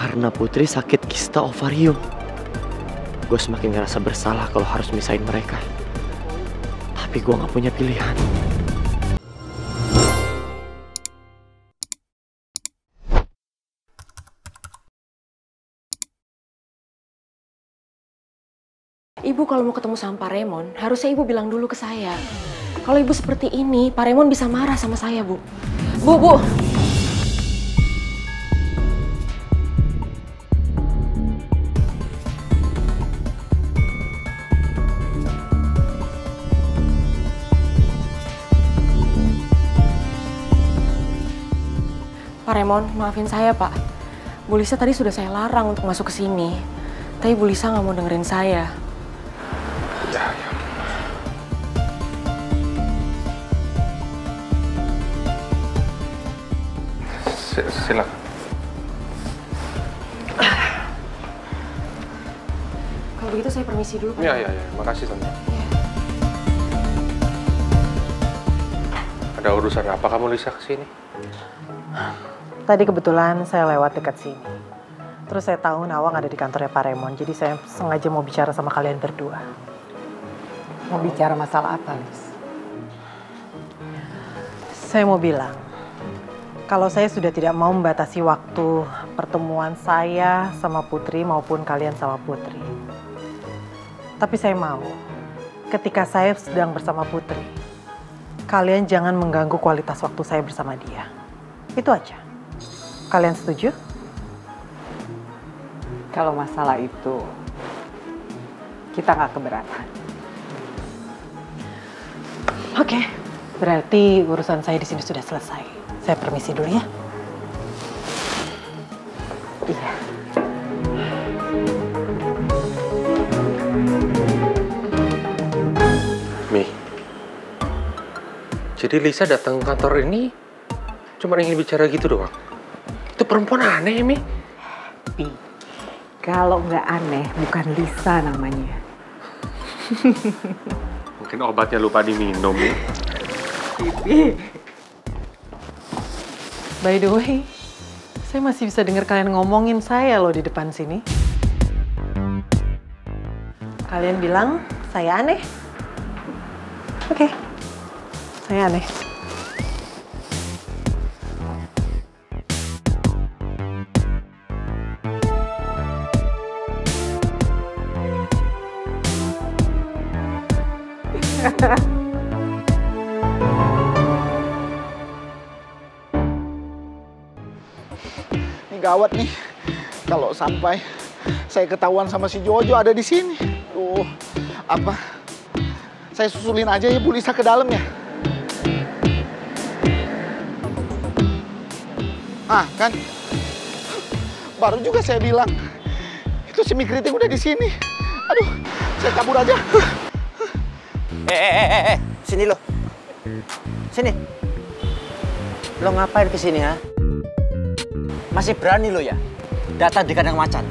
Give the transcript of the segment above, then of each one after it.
Karena Putri sakit kista ovarium. Gue semakin ngerasa bersalah kalau harus misahin mereka. Tapi gue gak punya pilihan. Ibu kalau mau ketemu sama Pak Raymond, harusnya ibu bilang dulu ke saya. Kalau ibu seperti ini, Pak Raymond bisa marah sama saya, Bu. Bu. Pak Raymond, maafin saya, Pak. Bu Lisa tadi sudah saya larang untuk masuk ke sini. Tapi Bu Lisa nggak mau dengerin saya. Ya. Silakan. Kalau begitu saya permisi dulu, Pak. Ya. Makasih, Tante. Ada urusan apa kamu, Lisa, kesini? Tadi kebetulan saya lewat dekat sini. Terus saya tahu Nawang ada di kantornya Pak Raymond, jadi saya sengaja mau bicara sama kalian berdua. Mau bicara masalah apa, Lis? Saya mau bilang, kalau saya sudah tidak mau membatasi waktu pertemuan saya sama Putri maupun kalian sama Putri. Tapi saya mau, ketika saya sedang bersama Putri, kalian jangan mengganggu kualitas waktu saya bersama dia. Itu aja. Kalian setuju? Kalau masalah itu, kita nggak keberatan. Oke, berarti urusan saya di sini sudah selesai. Saya permisi dulu ya. Iya. Mi, jadi Lisa datang ke kantor ini cuma ingin bicara gitu doang? Itu perempuan aneh, Mi. Pi, kalau nggak aneh, bukan Lisa namanya. Mungkin obatnya lupa diminum, Mi. By the way, saya masih bisa dengar kalian ngomongin saya loh di depan sini. Kalian bilang saya aneh? Oke, saya aneh. Ini gawat nih, kalau sampai saya ketahuan sama si Jojo ada di sini. Apa? Saya susulin aja ya Bu Lisa ke dalam ya. Kan? Baru juga saya bilang, itu si Mikriting udah di sini. Aduh, saya kabur aja. Sini lo. Sini. Lo ngapain kesini, ha? Masih berani lo ya? Datang di kandang macan?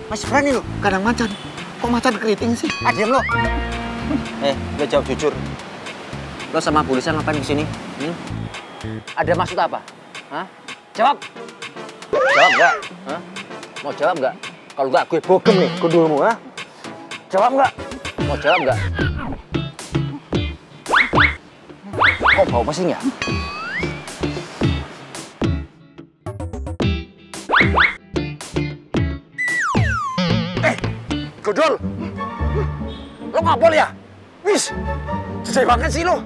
Masih berani lo? Kandang macan? Kok macan keriting sih? Diam lo. Lo jawab jujur. Lo sama Bu Lisa ngapain kesini? Ada maksud apa? Hah? Jawab. Jawab nggak? Hah? Mau jawab nggak? Kalau nggak gue bogem nih kudulmu, ha? Jawab nggak? Mau jawab nggak? Kok bau pesing ya? Godol! Lo ngapol ya? Wis! Jejak banget sih lo!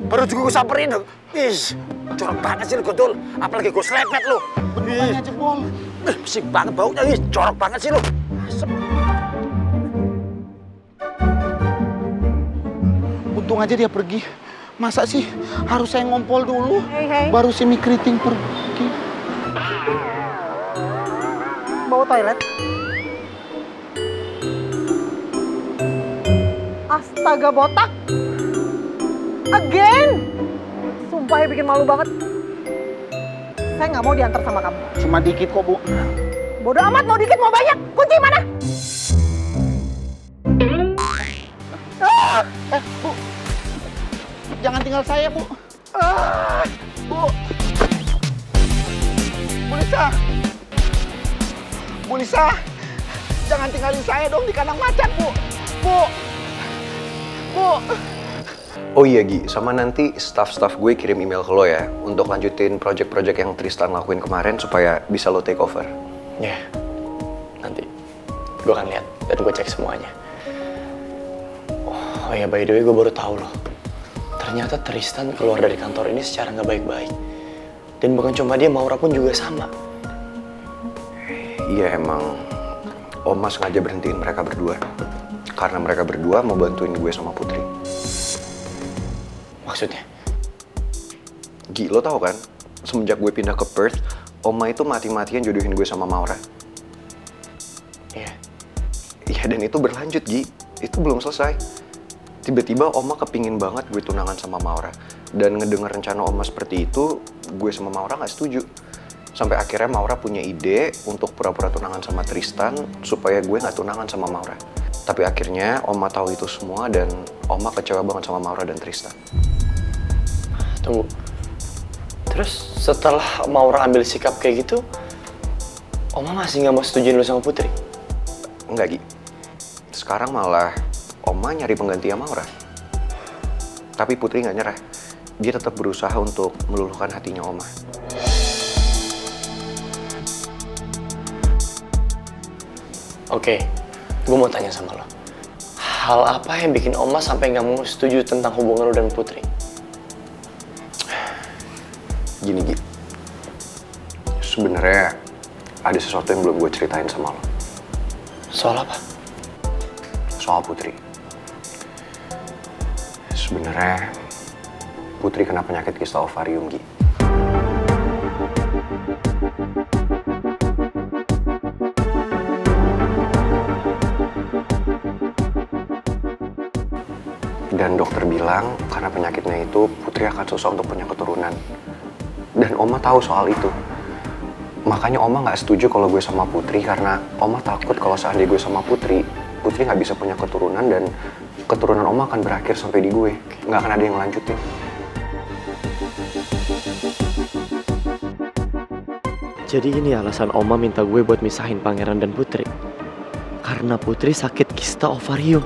Baru juga gue samperin. Wis! Jorok banget sih lo, Godol. Apalagi gue selepet lo. Bentuknya jebol. Pesing banget baunya, wis! Jorok banget sih lo. Untung aja dia pergi. Masa sih harus saya ngompol dulu? Baru si Mikriting pergi. Bawa toilet? Astaga, botak! Again! Sumpah ya bikin malu banget. Saya nggak mau diantar sama kamu. Cuma dikit kok, Bu. Bodoh amat, mau dikit mau banyak. Kunci mana? Bu. Jangan tinggal saya, Bu. Bu. Bu Lisa. Bu Lisa, jangan tinggalin saya dong di kandang macan, Bu. Bu. Bu. Oh iya Gi, sama nanti staff-staff gue kirim email ke lo ya untuk lanjutin project-project yang Tristan lakuin kemarin supaya bisa lo take over. Ya, nanti gue akan lihat dan gue cek semuanya. Oh ya, by the way, gue baru tahu loh. Ternyata Tristan keluar dari kantor ini secara nggak baik-baik. Dan bukan cuma dia, Maura pun juga sama. Iya emang, Oma sengaja berhentiin mereka berdua. Karena mereka berdua mau bantuin gue sama Putri. Maksudnya? Gi, lo tau kan? Semenjak gue pindah ke Perth, Oma itu mati-matian jodohin gue sama Maura. Iya. Iya, dan itu berlanjut, Gi. Itu belum selesai. Tiba-tiba Oma kepingin banget gue tunangan sama Maura. Dan ngedenger rencana Oma seperti itu, gue sama Maura gak setuju. Sampai akhirnya Maura punya ide untuk pura-pura tunangan sama Tristan supaya gue gak tunangan sama Maura. Tapi akhirnya Oma tahu itu semua dan Oma kecewa banget sama Maura dan Tristan. Tunggu. Terus setelah Maura ambil sikap kayak gitu, Oma masih nggak mau setujuin lu sama Putri? Enggak, Gi. Sekarang malah Oma nyari penggantinya Maura. Tapi Putri nggak nyerah. Dia tetap berusaha untuk meluluhkan hatinya Oma. Oke, gue mau tanya sama lo. Hal apa yang bikin Oma sampai nggak mau setuju tentang hubungan lo dan Putri? Gini, Gi. Sebenarnya ada sesuatu yang belum gue ceritain sama lo. Soal apa? Soal Putri. Sebenarnya Putri kena penyakit kista ovarium, Gi. Dan dokter bilang karena penyakitnya itu Putri akan susah untuk punya keturunan. Dan Oma tahu soal itu. Makanya Oma nggak setuju kalau gue sama Putri karena Oma takut kalau seandainya gue sama Putri nggak bisa punya keturunan dan keturunan Oma akan berakhir sampai di gue. Nggak akan ada yang lanjutin. Jadi ini alasan Oma minta gue buat misahin Pangeran dan Putri. Karena Putri sakit kista ovarium.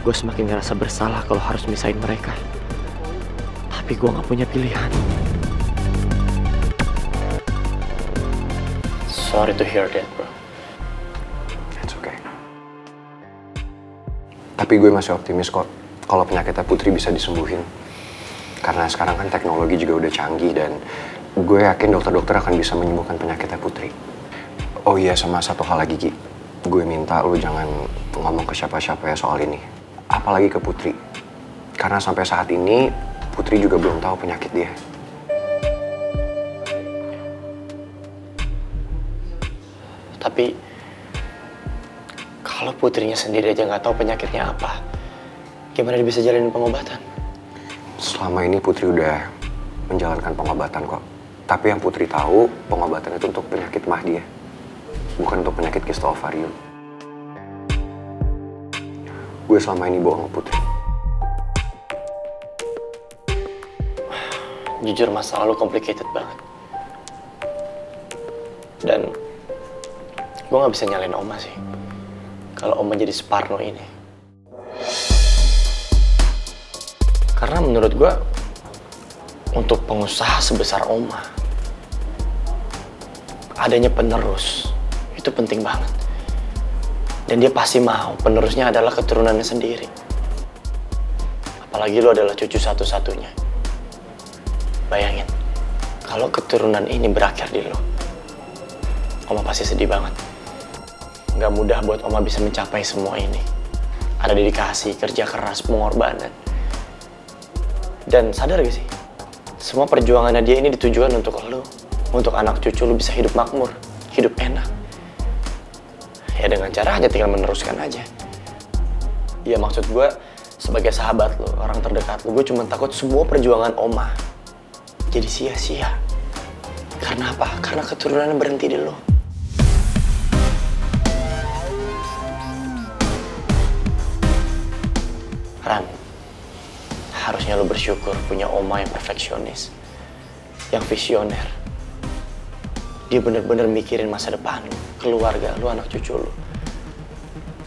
Gue semakin ngerasa bersalah kalau harus misahin mereka. Tapi gue nggak punya pilihan. Sorry to hear that, bro. It's okay. Tapi gue masih optimis kok kalau penyakitnya Putri bisa disembuhin. Karena sekarang kan teknologi juga udah canggih dan gue yakin dokter-dokter akan bisa menyembuhkan penyakitnya Putri. Oh iya, sama satu hal lagi, Gi. Gue minta lu jangan ngomong ke siapa-siapa ya soal ini. Apalagi ke Putri. Karena sampai saat ini Putri juga belum tahu penyakit dia. Tapi kalau Putrinya sendiri aja nggak tahu penyakitnya apa, gimana dia bisa jalanin pengobatan? Selama ini Putri udah menjalankan pengobatan kok. Tapi yang Putri tahu, pengobatan itu untuk penyakit mah dia. Bukan untuk penyakit kista ovarium. Gue selama ini bohong Putri. Jujur masa lalu complicated banget. Dan gue gak bisa nyalain Oma sih. Kalau Oma jadi separno ini. Karena menurut gue, untuk pengusaha sebesar Oma, adanya penerus itu penting banget. Dan dia pasti mau penerusnya adalah keturunannya sendiri. Apalagi lo adalah cucu satu-satunya. Bayangin, kalau keturunan ini berakhir di lo, Oma pasti sedih banget. Gak mudah buat Oma bisa mencapai semua ini. Ada dedikasi, kerja keras, pengorbanan. Dan sadar gak sih? Semua perjuangannya dia ini ditujukan untuk lo. Untuk anak cucu lo bisa hidup makmur, hidup enak. Ya dengan cara hanya tinggal meneruskan aja. Ya maksud gue, sebagai sahabat lo, orang terdekat lo, gue cuma takut semua perjuangan Oma jadi sia-sia. Karena apa? Karena keturunannya berhenti di lo. Ran, harusnya lo bersyukur punya Oma yang perfeksionis, yang visioner. Dia bener-bener mikirin masa depan lu, keluarga lu, anak cucu lu.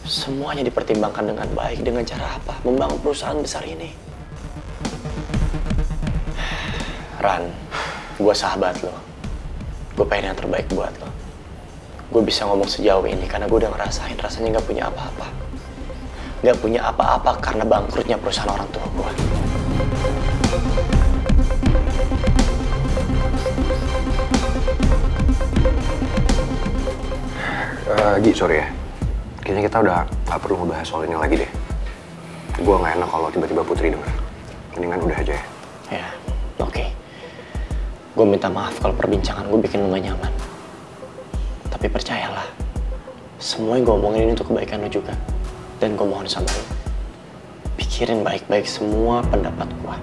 Semuanya dipertimbangkan dengan baik. Dengan cara apa? Membangun perusahaan besar ini. Ran, gue sahabat lo. Gue pengen yang terbaik buat lo. Gue bisa ngomong sejauh ini karena gue udah ngerasain rasanya gak punya apa-apa. Gak punya apa-apa karena bangkrutnya perusahaan orang tua gue. Gi, sorry ya. Kayaknya kita udah gak perlu ngebahas soal ini lagi deh. Gue gak enak kalau tiba-tiba Putri denger. Mendingan udah aja ya. Ya, oke. Gue minta maaf kalau perbincangan gue bikin lo gak nyaman. Tapi percayalah, semua yang gue omongin ini untuk kebaikan lo juga. Dan gue mohon sama lo, pikirin baik-baik semua pendapat gue.